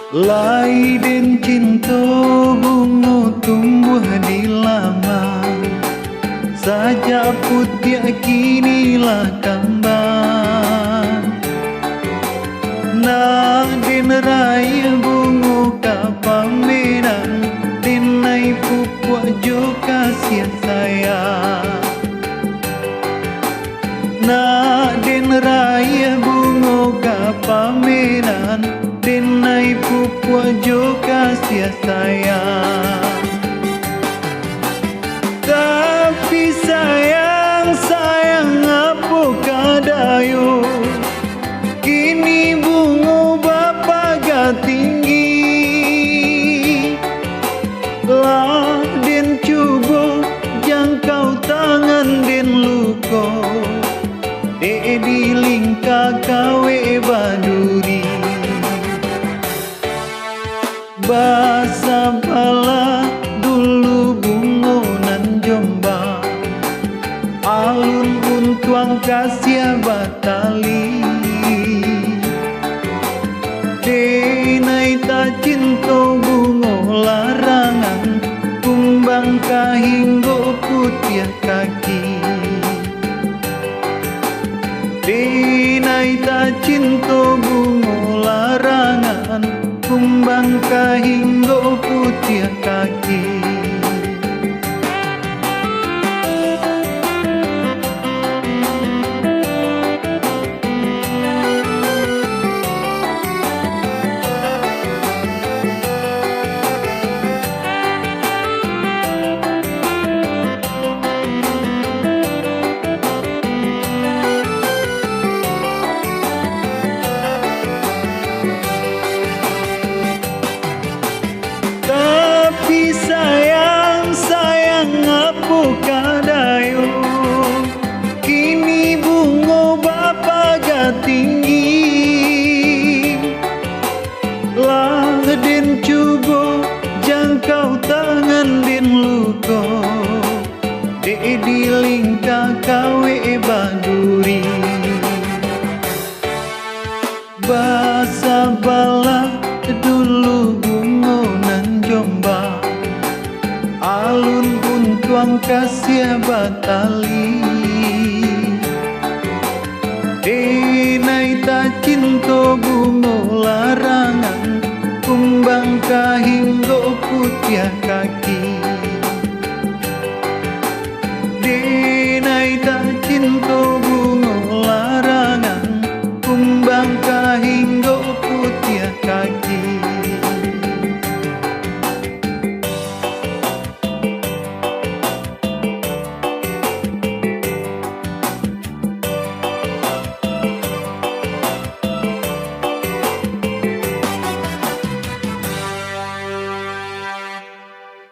Lai den cinta bunga tumbuh di laman, sajak putih kinilah kembang. Na den raya bunga kapameran, den nai pupuk jo kasih sayang. Na den raya bunga kapameran, den nai pupuk jo kasih sayang. Tapi sayang, sayang apa kadayo, kini bunga bapa gak tinggi. Lah den cuba jangkau tangan den luko, de di lingka kawe baduri. Basa bala dulu bunga nan Jombang, alun untuang kasih batali. Denai tak cinta bunga larangan, kumbang kahinggo putih kaki. Denai tak cinta bunga larangan, kumbang kahinggo putih kaki. Tapi sayang, sayang apa kadayo, kini bunga bapa gak tinggi. Lah den cuba jangkau tangan den luko, de di lingka kawe baduri. Basa bala dulu bunga nan Jombang, alun untuang kasih batali. Denai tak cinta bunga larangan, kumbang kahinggo putih kaki. Denai tak cinta